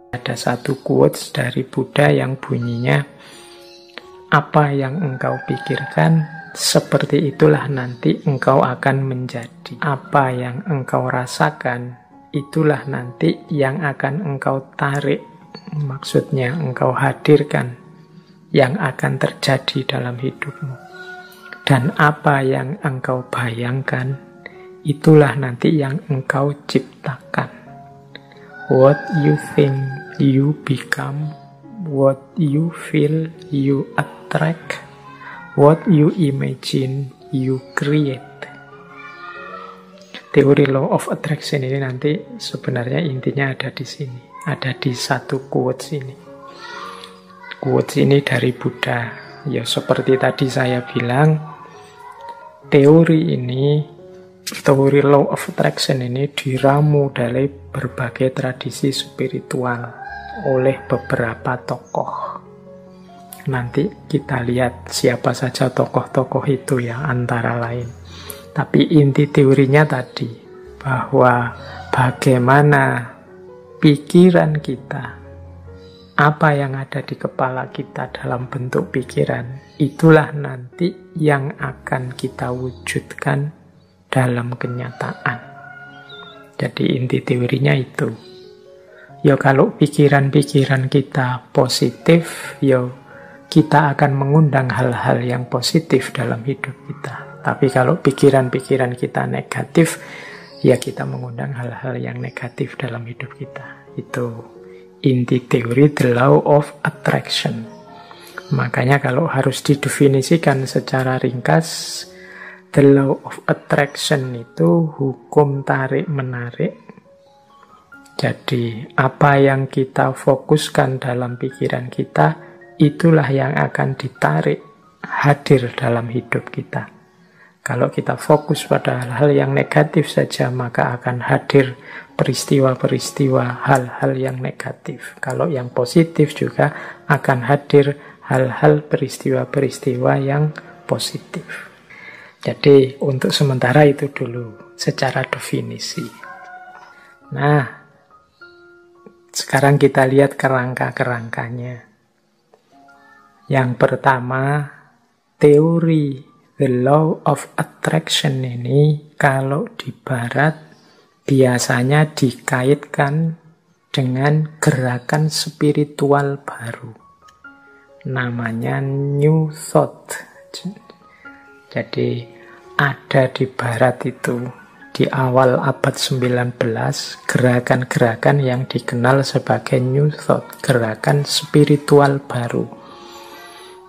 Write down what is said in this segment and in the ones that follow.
Ada satu quotes dari Buddha yang bunyinya, apa yang engkau pikirkan, seperti itulah nanti engkau akan menjadi. Apa yang engkau rasakan, itulah nanti yang akan engkau tarik. Maksudnya engkau hadirkan yang akan terjadi dalam hidupmu. Dan apa yang engkau bayangkan, itulah nanti yang engkau ciptakan. What you think, you become. What you feel, you attract. What you imagine, you create. Teori law of attraction ini nanti sebenarnya intinya ada di sini. Ada di satu quotes ini. Quotes ini dari Buddha. Ya seperti tadi saya bilang, teori law of attraction ini diramu dari berbagai tradisi spiritual oleh beberapa tokoh. Nanti kita lihat siapa saja tokoh-tokoh itu ya, antara lain. Tapi inti teorinya tadi, bahwa bagaimana pikiran kita, apa yang ada di kepala kita dalam bentuk pikiran, itulah nanti yang akan kita wujudkan dalam kenyataan. Jadi inti teorinya itu. Ya kalau pikiran-pikiran kita positif, ya kita akan mengundang hal-hal yang positif dalam hidup kita. Tapi kalau pikiran-pikiran kita negatif, ya kita mengundang hal-hal yang negatif dalam hidup kita. Itu inti teori the law of attraction. Makanya kalau harus didefinisikan secara ringkas, the law of attraction itu hukum tarik-menarik. Jadi apa yang kita fokuskan dalam pikiran kita, itulah yang akan ditarik hadir dalam hidup kita. Kalau kita fokus pada hal-hal yang negatif saja, maka akan hadir peristiwa-peristiwa hal-hal yang negatif. Kalau yang positif juga akan hadir hal-hal peristiwa-peristiwa yang positif. Jadi untuk sementara itu dulu secara definisi. Nah, sekarang kita lihat kerangka-kerangkanya. Yang pertama, teori the law of attraction ini kalau di barat biasanya dikaitkan dengan gerakan spiritual baru. Namanya New Thought. Jadi ada di barat itu di awal abad 19 gerakan-gerakan yang dikenal sebagai New Thought, gerakan spiritual baru.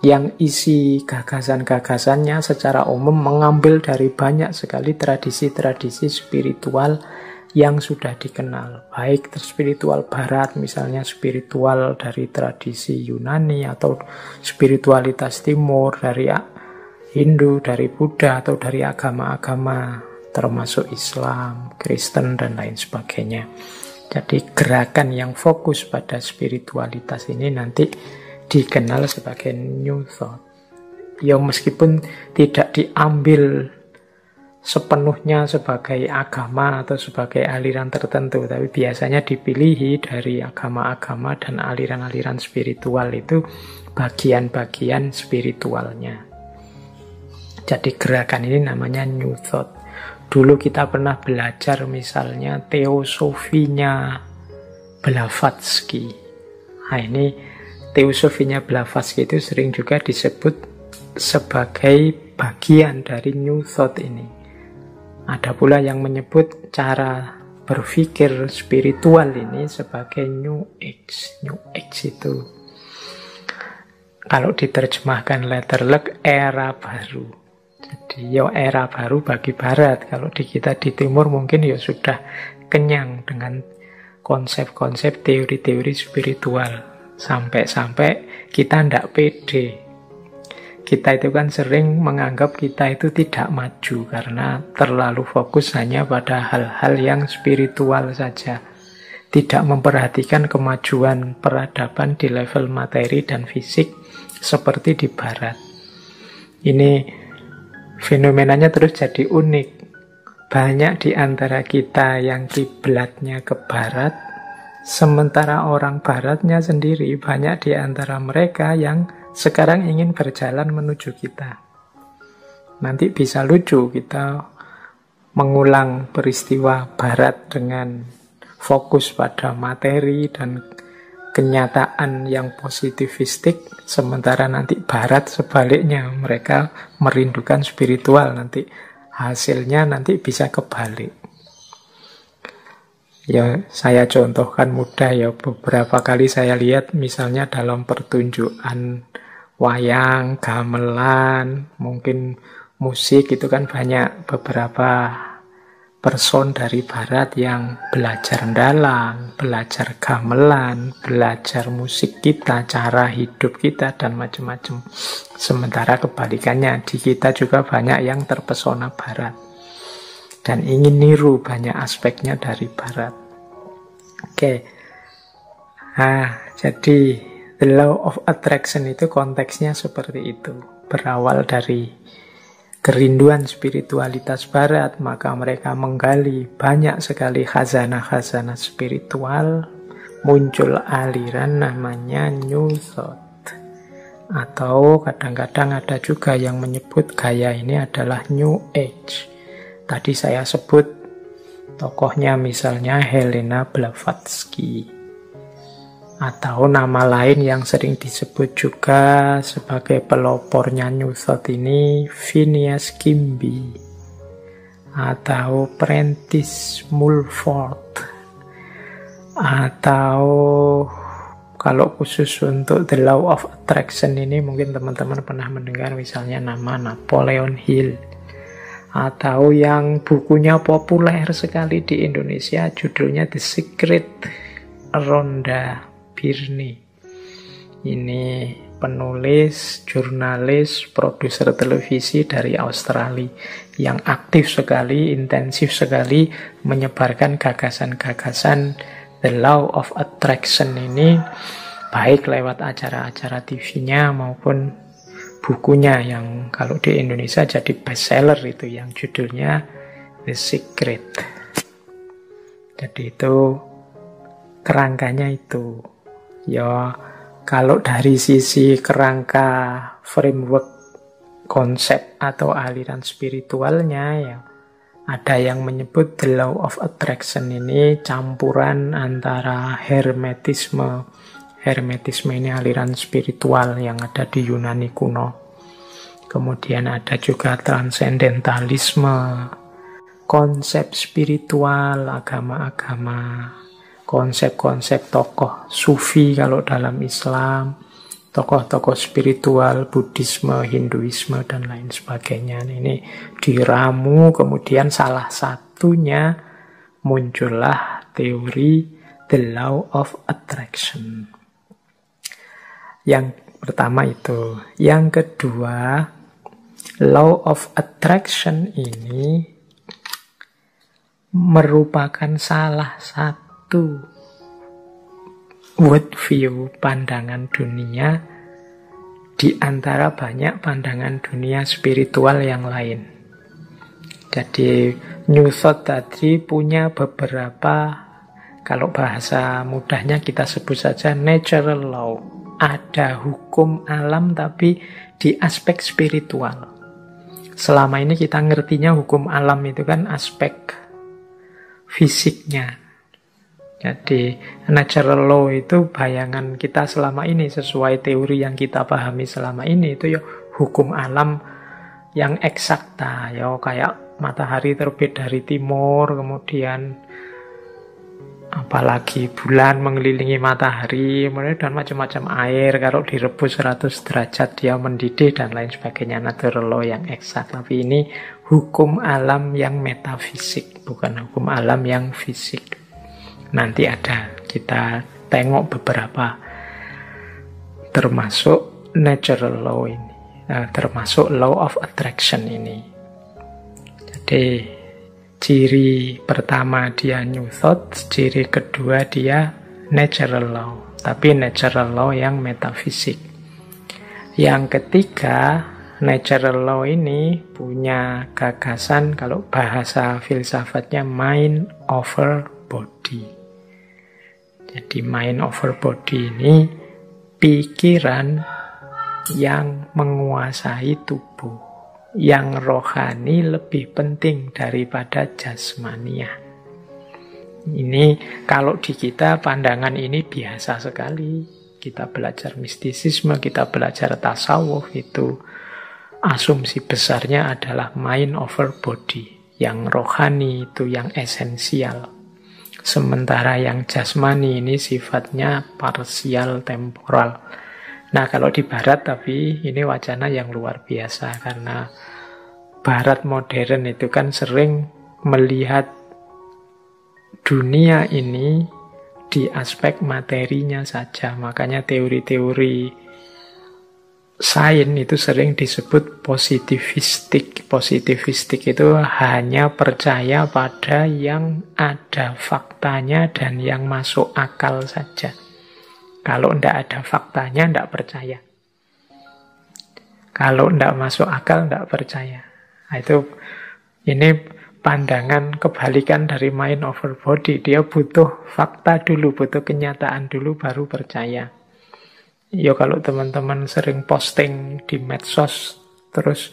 Yang isi gagasan-gagasannya secara umum mengambil dari banyak sekali tradisi-tradisi spiritual yang sudah dikenal. Baik spiritual barat, misalnya spiritual dari tradisi Yunani, atau spiritualitas timur dari Hindu, dari Buddha, atau dari agama-agama termasuk Islam, Kristen, dan lain sebagainya. Jadi gerakan yang fokus pada spiritualitas ini nanti dikenal sebagai New Thought. Ya meskipun tidak diambil sepenuhnya sebagai agama atau sebagai aliran tertentu, tapi biasanya dipilih dari agama-agama dan aliran-aliran spiritual itu bagian-bagian spiritualnya. Jadi gerakan ini namanya New Thought. Dulu kita pernah belajar misalnya teosofinya Blavatsky. Nah ini teosofinya Blavatsky itu sering juga disebut sebagai bagian dari New Thought ini. Ada pula yang menyebut cara berpikir spiritual ini sebagai New Age. New Age itu kalau diterjemahkan letterlek era baru. Jadi ya era baru bagi barat. Kalau di kita di timur mungkin ya sudah kenyang dengan konsep-konsep teori-teori spiritual. Sampai-sampai kita tidak pede. Kita itu kan sering menganggap kita itu tidak maju karena terlalu fokus hanya pada hal-hal yang spiritual saja. Tidak memperhatikan kemajuan peradaban di level materi dan fisik seperti di barat. Ini fenomenanya terus jadi unik. Banyak di antara kita yang kiblatnya ke barat, Sementara orang baratnya sendiri, banyak di antara mereka yang sekarang ingin berjalan menuju kita. Nanti bisa lucu kita mengulang peristiwa barat dengan fokus pada materi dan kenyataan yang positivistik, sementara nanti barat sebaliknya, mereka merindukan spiritual. Nanti hasilnya nanti bisa kebalik. Ya, saya contohkan mudah ya, beberapa kali saya lihat misalnya dalam pertunjukan wayang, gamelan, mungkin musik itu kan banyak beberapa person dari barat yang belajar dalang, belajar gamelan, belajar musik kita, cara hidup kita, dan macam-macam. Sementara kebalikannya, di kita juga banyak yang terpesona barat dan ingin niru banyak aspeknya dari barat. Oke. Nah, jadi the law of attraction itu konteksnya seperti itu. Berawal dari kerinduan spiritualitas barat, maka mereka menggali banyak sekali khazanah-khazanah spiritual, muncul aliran namanya New Thought. Atau kadang-kadang ada juga yang menyebut gaya ini adalah New Age. Tadi saya sebut tokohnya misalnya Helena Blavatsky. Atau nama lain yang sering disebut juga sebagai pelopornya New Thought ini Phineas Kimby atau Prentice Mulford, atau kalau khusus untuk The Law of Attraction ini mungkin teman-teman pernah mendengar misalnya nama Napoleon Hill, atau yang bukunya populer sekali di Indonesia judulnya The Secret, Rhonda Byrne. Ini penulis, jurnalis, produser televisi dari Australia yang aktif sekali, intensif sekali menyebarkan gagasan-gagasan The Law of Attraction ini, baik lewat acara-acara TV-nya maupun bukunya yang kalau di Indonesia jadi bestseller itu yang judulnya The Secret. Jadi itu kerangkanya itu. Ya, kalau dari sisi kerangka framework konsep atau aliran spiritualnya ya, ada yang menyebut The Law of Attraction ini campuran antara Hermetisme. Hermetisme ini aliran spiritual yang ada di Yunani kuno. Kemudian ada juga transendentalisme, konsep spiritual, agama-agama, konsep-konsep tokoh sufi kalau dalam Islam, tokoh-tokoh spiritual, Buddhisme, Hinduisme, dan lain sebagainya. Ini diramu, kemudian salah satunya muncullah teori The Law of Attraction. Yang pertama itu. Yang kedua, Law of Attraction ini merupakan salah satu worldview, pandangan dunia di antara banyak pandangan dunia spiritual yang lain. Jadi New Thought tadi punya beberapa, kalau bahasa mudahnya kita sebut saja natural law. Ada hukum alam tapi di aspek spiritual. Selama ini kita ngertinya hukum alam itu kan aspek fisiknya. Jadi natural law itu bayangan kita selama ini, sesuai teori yang kita pahami selama ini, itu ya hukum alam yang eksakta, ya kayak matahari terbit dari timur, kemudian apalagi bulan mengelilingi matahari, dan macam-macam air, kalau direbus 100 derajat dia mendidih dan lain sebagainya, natural law yang eksak. Tapi ini hukum alam yang metafisik, bukan hukum alam yang fisik. Nanti ada, kita tengok beberapa, termasuk natural law ini, termasuk law of attraction ini. Jadi ciri pertama dia New Thought, ciri kedua dia natural law, tapi natural law yang metafisik. Yang ketiga, natural law ini punya gagasan, kalau bahasa filsafatnya mind over body. Jadi mind over body ini pikiran yang menguasai tubuh, yang rohani lebih penting daripada jasmania. Ini kalau di kita pandangan ini biasa sekali. Kita belajar mistisisme, kita belajar tasawuf, itu asumsi besarnya adalah mind over body. Yang rohani itu yang esensial. Sementara yang jasmani ini sifatnya parsial temporal. Nah, kalau di barat tapi ini wacana yang luar biasa, karena barat modern itu kan sering melihat dunia ini di aspek materinya saja. Makanya teori-teori sains itu sering disebut positivistik. Positivistik itu hanya percaya pada yang ada faktanya dan yang masuk akal saja. Kalau tidak ada faktanya, tidak percaya. Kalau tidak masuk akal, tidak percaya. Nah, ini pandangan kebalikan dari mind over body. Dia butuh fakta dulu, butuh kenyataan dulu, baru percaya. Ya kalau teman-teman sering posting di medsos, terus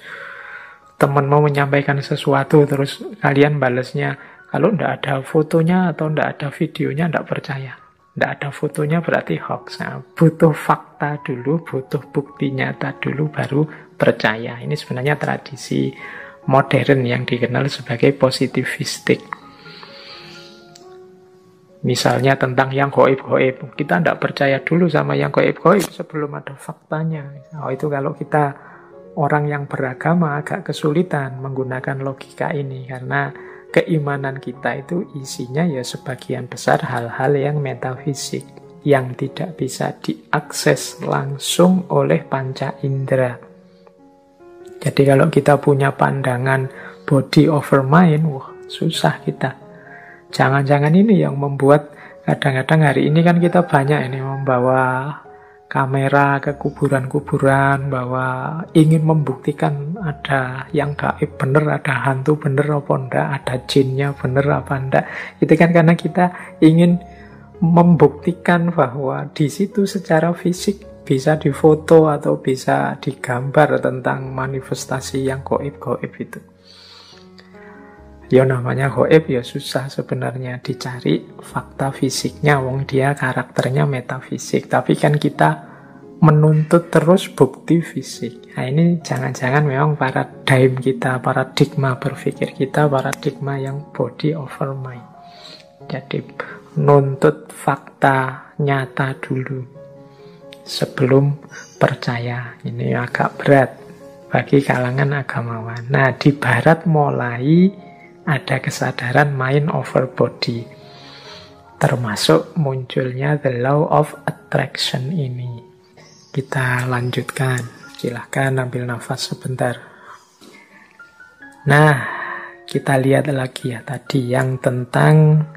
teman mau menyampaikan sesuatu, terus kalian balasnya, kalau tidak ada fotonya atau tidak ada videonya, tidak percaya. Tidak ada fotonya berarti hoax. Nah, butuh fakta dulu, butuh bukti nyata dulu, baru percaya. Ini sebenarnya tradisi modern yang dikenal sebagai positivistik. Misalnya tentang yang gaib-gaib, kita tidak percaya dulu sama yang gaib-gaib sebelum ada faktanya. Oh, itu kalau kita orang yang beragama agak kesulitan menggunakan logika ini, karena keimanan kita itu isinya ya sebagian besar hal-hal yang metafisik, yang tidak bisa diakses langsung oleh panca indera. Jadi kalau kita punya pandangan body over mind, wah susah kita. Jangan-jangan ini yang membuat kadang-kadang hari ini kan kita banyak ini membawa kamera ke kuburan-kuburan, bahwa ingin membuktikan ada yang gaib bener, ada hantu bener apa enggak, ada jinnya bener apa enggak. Itu kan karena kita ingin membuktikan bahwa di situ secara fisik bisa difoto atau bisa digambar tentang manifestasi yang gaib-gaib itu. Ya namanya gaib ya susah sebenarnya dicari fakta fisiknya, wong dia karakternya metafisik. Tapi kan kita menuntut terus bukti fisik. Nah ini jangan-jangan memang paradigm kita, paradigma berpikir kita, paradigma yang body over mind. Jadi menuntut fakta nyata dulu sebelum percaya. Ini agak berat bagi kalangan agamawan. Nah di barat mulai ada kesadaran mind over body, termasuk munculnya the law of attraction ini. Kita lanjutkan, silahkan ambil nafas sebentar. Nah, kita lihat lagi ya tadi yang tentang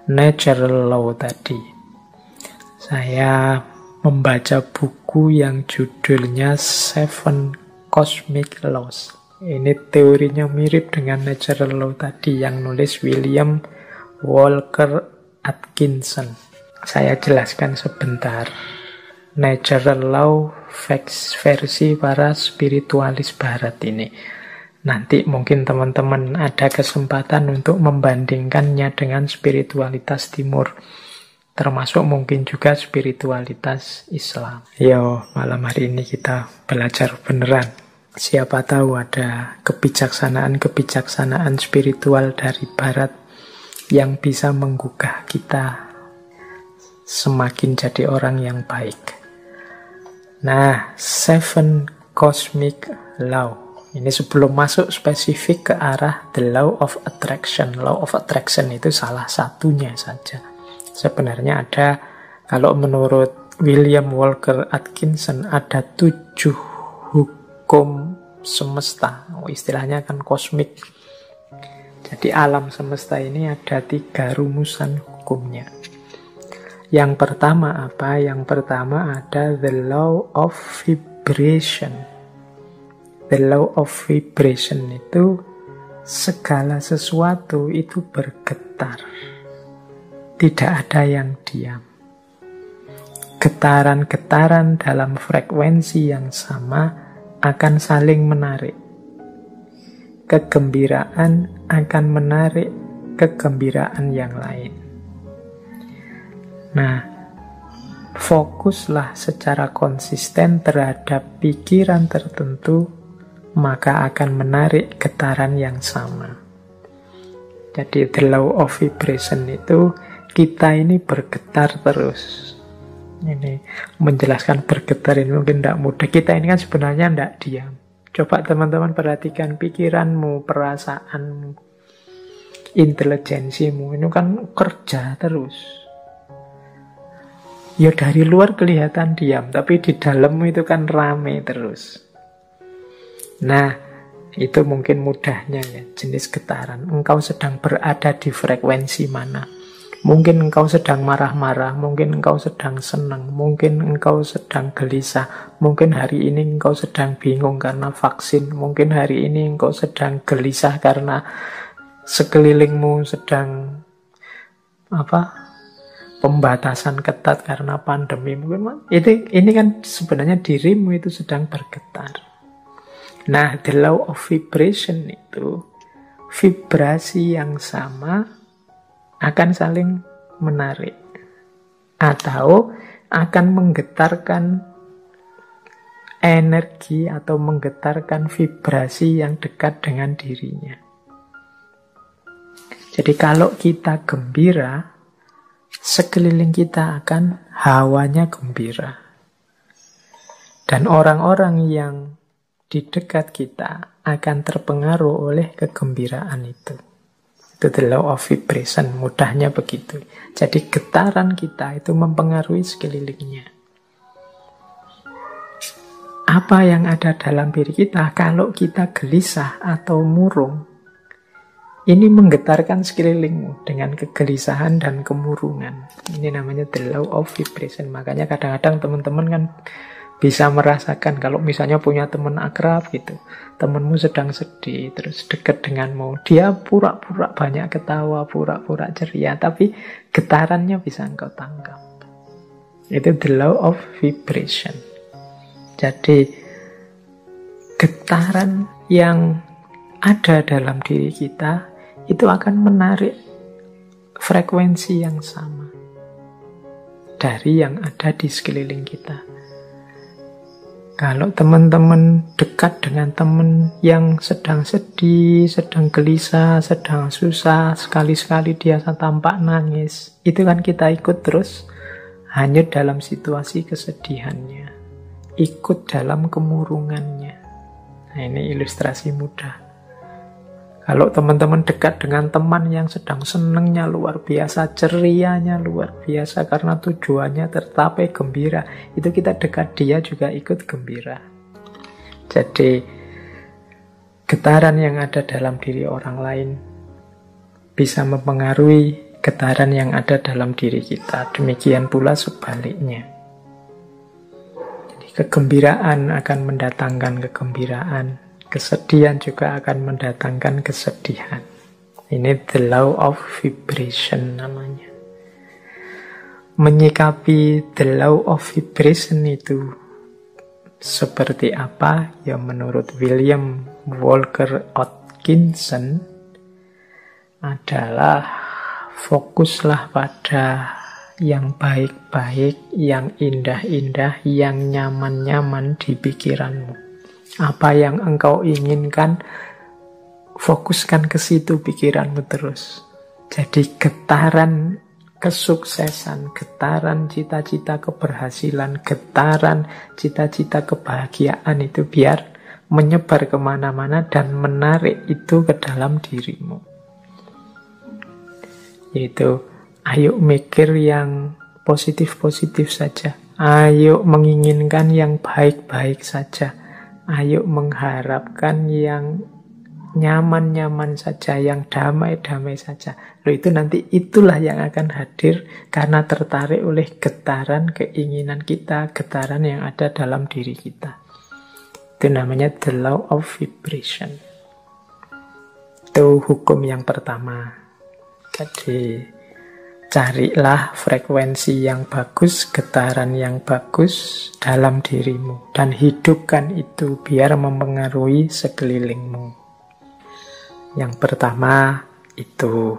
natural law tadi. Saya membaca buku yang judulnya Seven Cosmic Laws. Ini teorinya mirip dengan natural law tadi yang nulis William Walker Atkinson. Saya jelaskan sebentar. Natural law versi para spiritualis barat ini. Nanti mungkin teman-teman ada kesempatan untuk membandingkannya dengan spiritualitas timur. Termasuk mungkin juga spiritualitas Islam. Yo, malam hari ini kita belajar beneran. Siapa tahu ada kebijaksanaan-kebijaksanaan spiritual dari barat yang bisa menggugah kita semakin jadi orang yang baik. Nah, Seven Cosmic Law. Ini sebelum masuk spesifik ke arah the law of attraction. Law of attraction itu salah satunya saja. Sebenarnya ada, kalau menurut William Walker Atkinson, ada 7 hukum semesta. Istilahnya kan kosmik. Jadi alam semesta ini ada 3 rumusan hukumnya. Yang pertama apa? Yang pertama ada the law of vibration. The law of vibration itu segala sesuatu itu bergetar. Tidak ada yang diam. getaran-getaran dalam frekuensi yang sama akan saling menarik. Kegembiraan akan menarik kegembiraan yang lain. Nah, fokuslah secara konsisten terhadap pikiran tertentu, maka akan menarik getaran yang sama. Jadi the law of vibration itu, kita ini bergetar terus. Ini menjelaskan bergetar ini mungkin tidak mudah. Kita ini kan sebenarnya tidak diam. Coba teman-teman perhatikan pikiranmu, perasaanmu, intelijensimu, ini kan kerja terus. Ya dari luar kelihatan diam, tapi di dalammu itu kan rame terus. Nah, itu mungkin mudahnya ya, jenis getaran. Engkau sedang berada di frekuensi mana? Mungkin engkau sedang marah-marah, mungkin engkau sedang senang, mungkin engkau sedang gelisah, mungkin hari ini engkau sedang bingung karena vaksin, mungkin hari ini engkau sedang gelisah karena sekelilingmu sedang pembatasan ketat karena pandemi. Mungkin ini kan sebenarnya dirimu itu sedang bergetar. Nah, the law of vibration itu, vibrasi yang sama akan saling menarik atau akan menggetarkan energi atau menggetarkan vibrasi yang dekat dengan dirinya. Jadi kalau kita gembira, sekeliling kita akan hawanya gembira. Dan orang-orang yang di dekat kita akan terpengaruh oleh kegembiraan itu. Itu the law of vibration, mudahnya begitu. Jadi getaran kita itu mempengaruhi sekelilingnya. Apa yang ada dalam diri kita, kalau kita gelisah atau murung, ini menggetarkan sekelilingmu dengan kegelisahan dan kemurungan. Ini namanya the law of vibration. Makanya kadang-kadang teman-teman kan bisa merasakan kalau misalnya punya teman akrab gitu, temanmu sedang sedih, terus dekat denganmu, dia pura-pura banyak ketawa, pura-pura ceria, tapi getarannya bisa engkau tangkap. Itu the law of vibration. Jadi getaran yang ada dalam diri kita itu akan menarik frekuensi yang sama dari yang ada di sekeliling kita. Kalau teman-teman dekat dengan teman yang sedang sedih, sedang gelisah, sedang susah, sekali-sekali dia tampak nangis, itu kan kita ikut terus hanyut dalam situasi kesedihannya, ikut dalam kemurungannya. Nah, ini ilustrasi mudah. Kalau teman-teman dekat dengan teman yang sedang senengnya luar biasa, cerianya luar biasa karena tujuannya tercapai gembira, itu kita dekat dia juga ikut gembira. Jadi getaran yang ada dalam diri orang lain bisa mempengaruhi getaran yang ada dalam diri kita. Demikian pula sebaliknya. Jadi kegembiraan akan mendatangkan kegembiraan. Kesedihan juga akan mendatangkan kesedihan. Ini the law of vibration namanya. Menyikapi the law of vibration itu seperti apa? Ya menurut William Walker Atkinson adalah fokuslah pada yang baik-baik, yang indah-indah, yang nyaman-nyaman di pikiranmu. Apa yang engkau inginkan, fokuskan ke situ pikiranmu terus. Jadi getaran kesuksesan, getaran cita-cita keberhasilan, getaran cita-cita kebahagiaan itu biar menyebar kemana-mana dan menarik itu ke dalam dirimu. Yaitu, ayo mikir yang positif-positif saja. Ayo menginginkan yang baik-baik saja. Ayo mengharapkan yang nyaman-nyaman saja, yang damai-damai saja. Loh, itu nanti itulah yang akan hadir karena tertarik oleh getaran keinginan kita, getaran yang ada dalam diri kita. Itu namanya the law of vibration. Itu hukum yang pertama. Jadi Carilah frekuensi yang bagus, getaran yang bagus dalam dirimu. Dan hidupkan itu biar mempengaruhi sekelilingmu. Yang pertama itu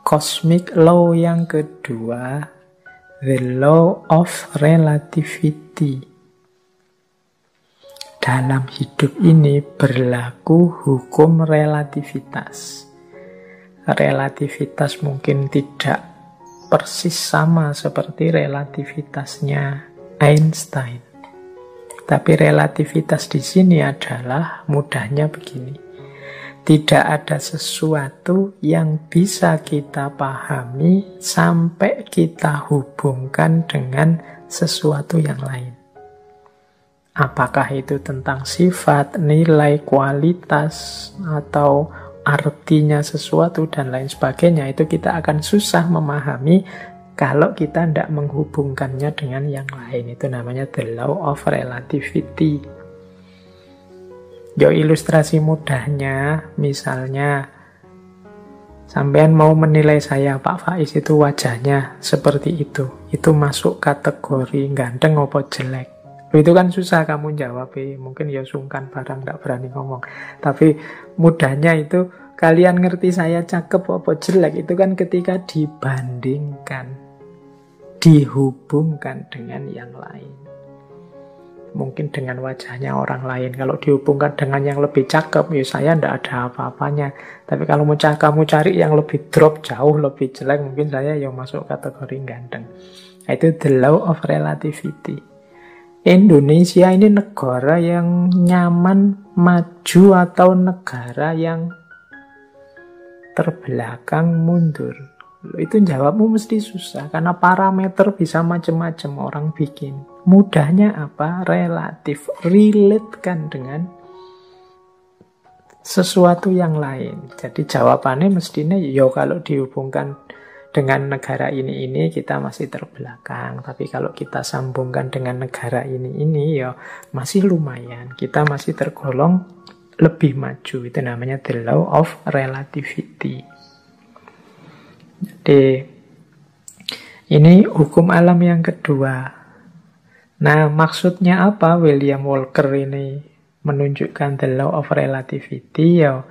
cosmic law, yang kedua the law of relativity. Dalam hidup ini berlaku hukum relativitas. Relativitas mungkin tidak persis sama seperti relativitasnya Einstein. Tapi relativitas di sini adalah mudahnya begini. Tidak ada sesuatu yang bisa kita pahami sampai kita hubungkan dengan sesuatu yang lain. Apakah itu tentang sifat, nilai, kualitas, atau artinya sesuatu dan lain sebagainya, itu kita akan susah memahami kalau kita tidak menghubungkannya dengan yang lain. Itu namanya the law of relativity. Ilustrasi mudahnya, misalnya sampean mau menilai saya, Pak Faiz itu wajahnya seperti itu masuk kategori ganteng apa jelek? Itu kan susah kamu jawab, mungkin ya sungkan barang, gak berani ngomong. Tapi mudahnya itu, kalian ngerti saya cakep apa jelek, itu kan ketika dibandingkan, dihubungkan dengan yang lain. Mungkin dengan wajahnya orang lain, kalau dihubungkan dengan yang lebih cakep, ya saya ndak ada apa-apanya. Tapi kalau kamu cari yang lebih drop, jauh lebih jelek, mungkin saya yang masuk kategori ganteng. Itu the law of relativity. Indonesia ini negara yang nyaman maju atau negara yang terbelakang mundur? Itu jawabmu mesti susah, karena parameter bisa macam-macam orang bikin. Mudahnya apa? Relatif, relate-kan dengan sesuatu yang lain. Jadi jawabannya mestinya, kalau dihubungkan dengan negara ini kita masih terbelakang. Tapi kalau kita sambungkan dengan negara ini ya masih lumayan. Kita masih tergolong lebih maju. Itu namanya the law of relativity. Jadi ini hukum alam yang kedua. Nah, maksudnya apa William Walker ini menunjukkan the law of relativity? Ya,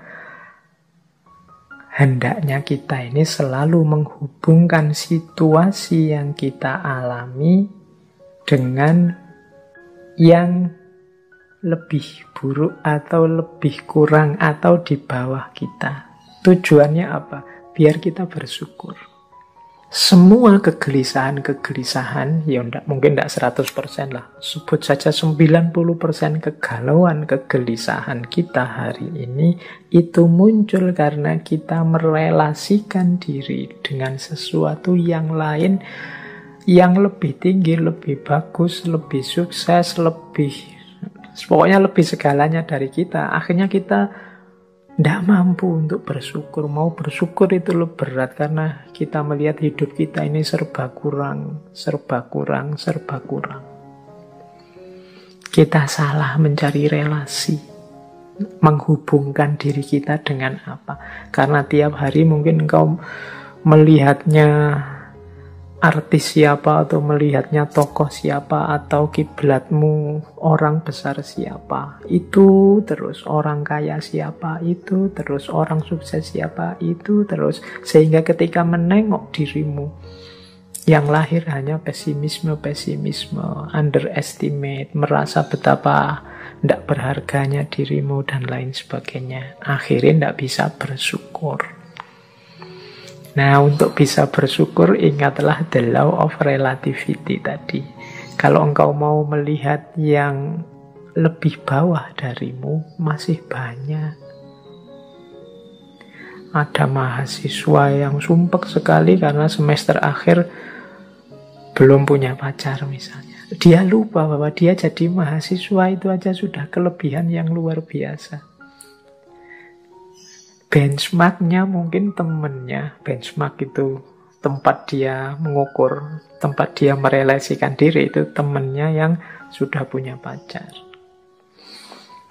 hendaknya kita ini selalu menghubungkan situasi yang kita alami dengan yang lebih buruk atau lebih kurang atau di bawah kita. Tujuannya apa? Biar kita bersyukur. Semua kegelisahan, ya mungkin tidak 100% lah. Sebut saja 90% kegalauan, kegelisahan kita hari ini, itu muncul karena kita merelasikan diri dengan sesuatu yang lain, yang lebih tinggi, lebih bagus, lebih sukses, pokoknya lebih segalanya dari kita. Akhirnya kita tidak mampu untuk bersyukur. Mau bersyukur itu lebih berat karena kita melihat hidup kita ini serba kurang. Kita salah mencari relasi, menghubungkan diri kita dengan apa. Karena tiap hari mungkin engkau melihatnya artis siapa, atau melihatnya tokoh siapa, atau kiblatmu orang besar siapa, itu terus orang kaya siapa, itu terus orang sukses siapa, itu terus, sehingga ketika menengok dirimu yang lahir hanya pesimisme, underestimate, merasa betapa tidak berharganya dirimu dan lain sebagainya, akhirnya tidak bisa bersyukur. Nah, untuk bisa bersyukur, ingatlah the law of relativity tadi. Kalau engkau mau melihat yang lebih bawah darimu, masih banyak. Ada mahasiswa yang sumpek sekali karena semester akhir belum punya pacar misalnya. Dia lupa bahwa dia jadi mahasiswa itu aja sudah kelebihan yang luar biasa. Benchmarknya mungkin temennya. Benchmark itu tempat dia mengukur, tempat dia merelasikan diri, itu temennya yang sudah punya pacar.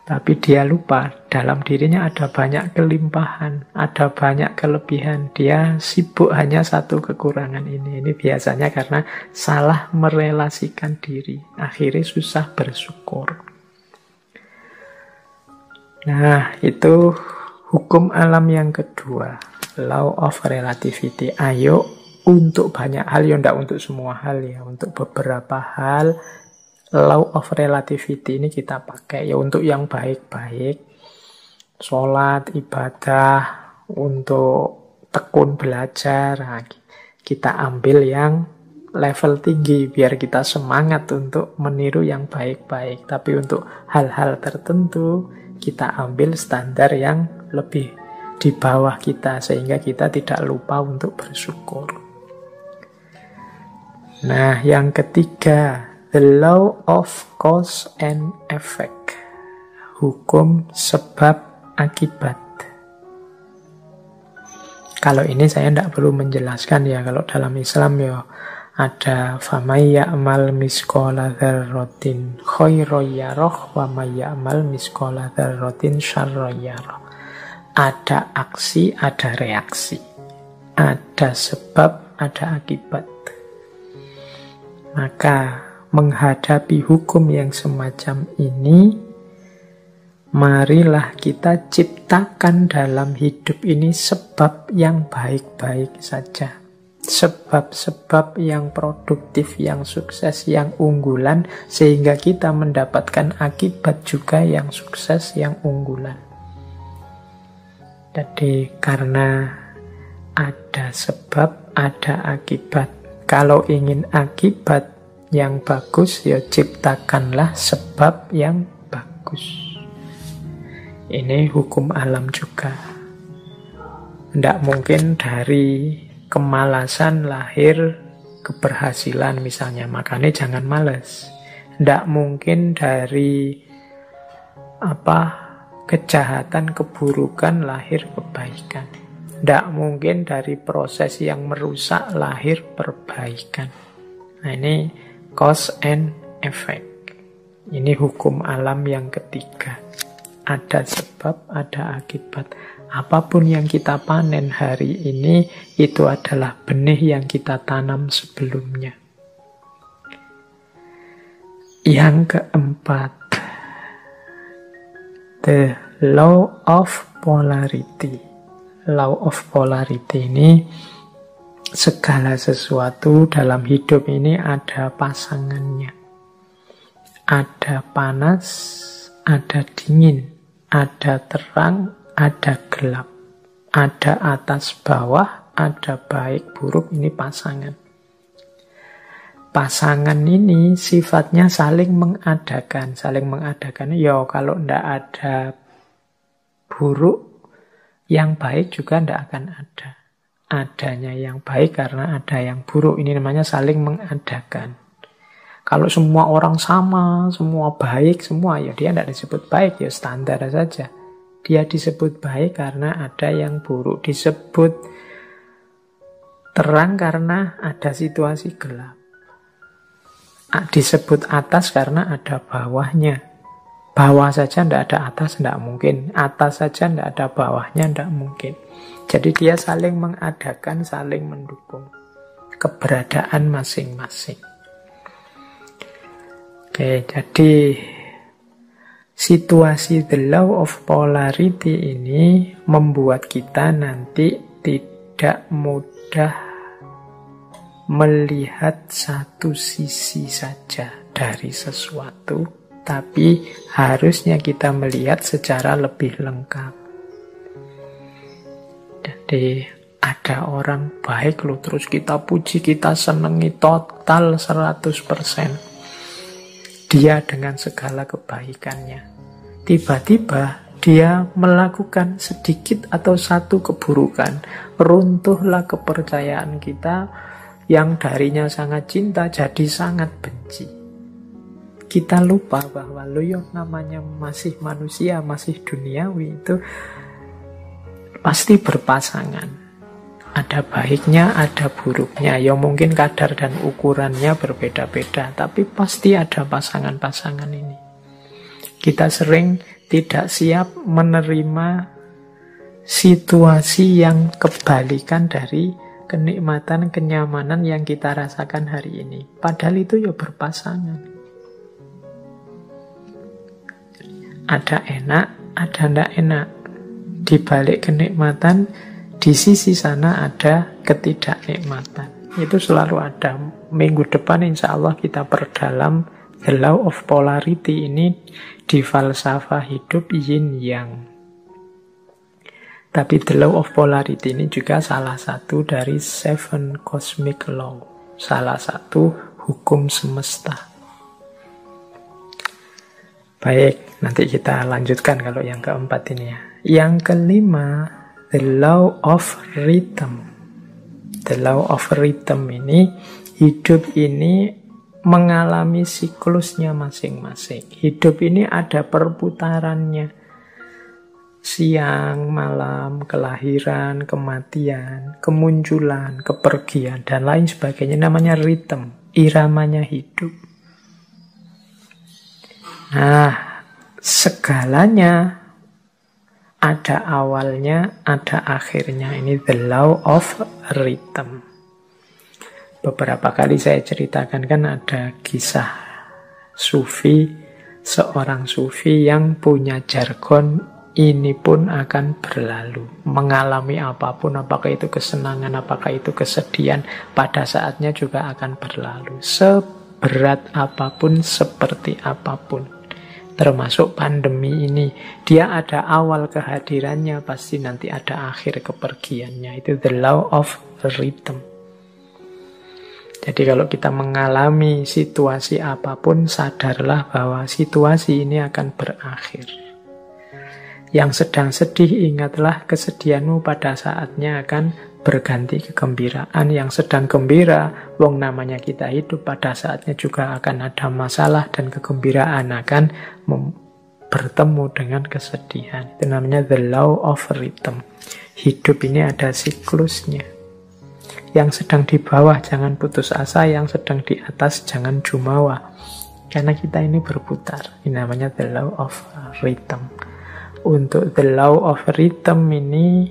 Tapi dia lupa, dalam dirinya ada banyak kelimpahan, ada banyak kelebihan. Dia sibuk hanya satu kekurangan ini. Ini biasanya karena salah merelasikan diri. Akhirnya susah bersyukur. Nah, itu hukum alam yang kedua. Law of relativity. Ayo, untuk banyak hal, ya tidak untuk semua hal ya. Untuk beberapa hal, law of relativity ini kita pakai ya untuk yang baik-baik, sholat, ibadah, untuk tekun belajar. Nah, kita ambil yang level tinggi biar kita semangat untuk meniru yang baik-baik. Tapi untuk hal-hal tertentu kita ambil standar yang lebih di bawah kita sehingga kita tidak lupa untuk bersyukur. Nah, yang ketiga, the law of cause and effect. Hukum sebab akibat. Kalau ini saya tidak perlu menjelaskan ya. Kalau dalam Islam ya ada famay ya'mal misqala dzarratin khairan yarah wa may ya'mal misqala dzarratin syarran yarah. Ada aksi, ada reaksi. Ada sebab, ada akibat. Maka menghadapi hukum yang semacam ini, marilah kita ciptakan dalam hidup ini sebab yang baik-baik saja. Sebab-sebab yang produktif, yang sukses, yang unggulan, sehingga kita mendapatkan akibat juga yang sukses, yang unggulan. Jadi karena ada sebab, ada akibat. Kalau ingin akibat yang bagus, ya ciptakanlah sebab yang bagus. Ini hukum alam juga. Tidak mungkin dari kemalasan lahir keberhasilan misalnya. Makanya jangan malas. Tidak mungkin dari kejahatan, keburukan lahir kebaikan. Tidak mungkin dari proses yang merusak lahir perbaikan. Nah, ini cause and effect. Ini hukum alam yang ketiga. Ada sebab, ada akibat. Apapun yang kita panen hari ini, itu adalah benih yang kita tanam sebelumnya. Yang keempat, the law of polarity. Law of polarity ini, segala sesuatu dalam hidup ini ada pasangannya. Ada panas, ada dingin, ada terang, ada gelap. Ada atas bawah, ada baik buruk, ini pasangan. Pasangan ini sifatnya saling mengadakan. Saling mengadakan, ya kalau tidak ada buruk, yang baik juga tidak akan ada. Adanya yang baik karena ada yang buruk. Ini namanya saling mengadakan. Kalau semua orang sama, semua baik, semua, ya dia tidak disebut baik, ya standar saja. Dia disebut baik karena ada yang buruk. Disebut terang karena ada situasi gelap. Disebut atas karena ada bawahnya. Bawah saja tidak ada atas, tidak mungkin. Atas saja tidak ada bawahnya, tidak mungkin. Jadi dia saling mengadakan, saling mendukung keberadaan masing-masing. Oke, jadi situasi the law of polarity ini membuat kita nanti tidak mudah melihat satu sisi saja dari sesuatu, tapi harusnya kita melihat secara lebih lengkap. Jadi ada orang baik loh, terus kita puji, kita senangi total 100%. Dia dengan segala kebaikannya. Tiba-tiba dia melakukan sedikit atau satu keburukan. Runtuhlah kepercayaan kita yang darinya sangat cinta jadi sangat benci. Kita lupa bahwa namanya masih manusia, masih duniawi, itu pasti berpasangan. Ada baiknya, ada buruknya. Ya mungkin kadar dan ukurannya berbeda-beda, tapi pasti ada pasangan-pasangan ini. Kita sering tidak siap menerima situasi yang kebalikan dari kenikmatan, kenyamanan yang kita rasakan hari ini. Padahal itu ya berpasangan. Ada enak, ada ndak enak. Di balik kenikmatan, di sisi sana ada ketidaknikmatan. Itu selalu ada. Minggu depan insya Allah kita perdalam the law of polarity ini di falsafah hidup yin yang. Tapi the law of polarity ini juga salah satu dari 7 cosmic law. Salah satu hukum semesta. Baik, nanti kita lanjutkan kalau yang keempat ini ya. Yang kelima, the law of rhythm. The law of rhythm ini, hidup ini mengalami siklusnya masing-masing. Hidup ini ada perputarannya. Siang, malam, kelahiran, kematian, kemunculan, kepergian, dan lain sebagainya. Namanya rhythm, iramanya hidup. Nah, segalanya ada awalnya, ada akhirnya. Ini the law of rhythm. Beberapa kali saya ceritakan kan ada kisah sufi, seorang sufi yang punya jargon, ini pun akan berlalu. Mengalami apapun, apakah itu kesenangan, apakah itu kesedihan, pada saatnya juga akan berlalu. Seberat apapun, seperti apapun. Termasuk pandemi ini. Dia ada awal kehadirannya, pasti nanti ada akhir kepergiannya. Itu the law of rhythm. Jadi kalau kita mengalami situasi apapun, sadarlah bahwa situasi ini akan berakhir. Yang sedang sedih, ingatlah kesedihanmu pada saatnya akan berganti kegembiraan. Yang sedang gembira, wong namanya kita hidup, pada saatnya juga akan ada masalah dan kegembiraan akan bertemu dengan kesedihan. Itu namanya the law of rhythm. Hidup ini ada siklusnya. Yang sedang di bawah jangan putus asa, yang sedang di atas jangan jumawa. Karena kita ini berputar. Ini namanya the law of rhythm. Untuk the law of rhythm ini,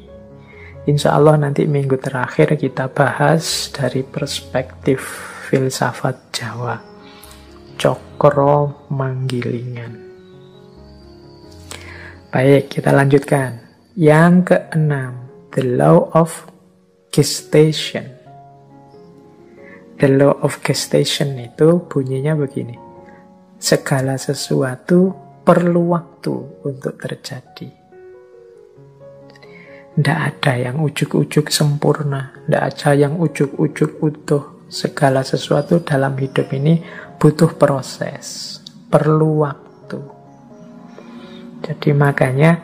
insya Allah nanti minggu terakhir kita bahas dari perspektif filsafat Jawa. Cokro Manggilingan. Baik, kita lanjutkan. Yang keenam, the law of gestation. The law of gestation itu bunyinya begini. Segala sesuatu perlu waktu untuk terjadi. Tidak ada yang ujuk-ujuk sempurna. Tidak ada yang ujuk-ujuk utuh. Segala sesuatu dalam hidup ini butuh proses. Perlu waktu. Jadi makanya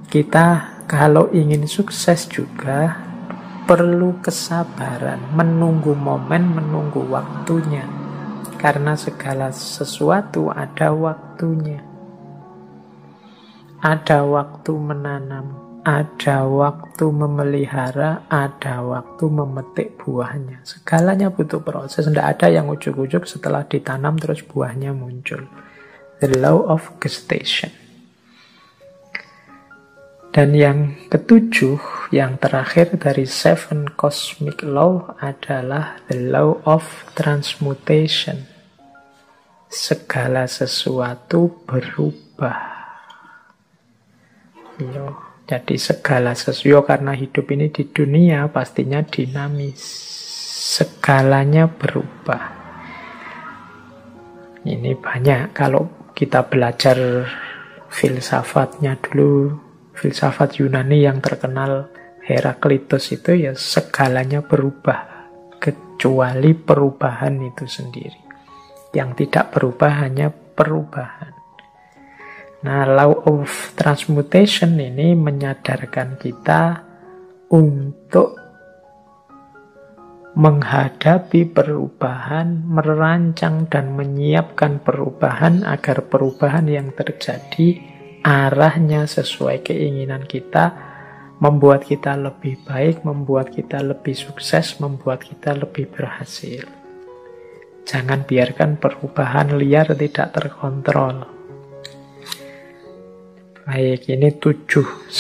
kita kalau ingin sukses juga perlu kesabaran. Menunggu momen, menunggu waktunya. Karena segala sesuatu ada waktunya. Ada waktu menanam, ada waktu memelihara, ada waktu memetik buahnya. Segalanya butuh proses. Tidak ada yang ujuk-ujuk setelah ditanam terus buahnya muncul. The law of gestation. Dan yang ketujuh, yang terakhir dari 7 cosmic law adalah the law of transmutation. Segala sesuatu berubah. Jadi segala sesuatu, karena hidup ini di dunia pastinya dinamis. Segalanya berubah. Ini banyak kalau kita belajar filsafatnya dulu, filsafat Yunani yang terkenal Heraklitus itu ya segalanya berubah. Kecuali perubahan itu sendiri. Yang tidak berubah hanya perubahan. Nah, law of transmutation ini menyadarkan kita untuk menghadapi perubahan, merancang dan menyiapkan perubahan agar perubahan yang terjadi arahnya sesuai keinginan kita, membuat kita lebih baik, membuat kita lebih sukses, membuat kita lebih berhasil. Jangan biarkan perubahan liar tidak terkontrol. Baik, ini 7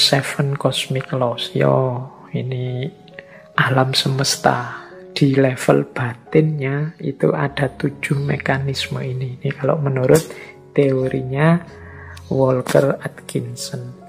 cosmic laws. Yo, ini alam semesta. Di level batinnya itu ada 7 mekanisme ini. Ini kalau menurut teorinya Walker Atkinson.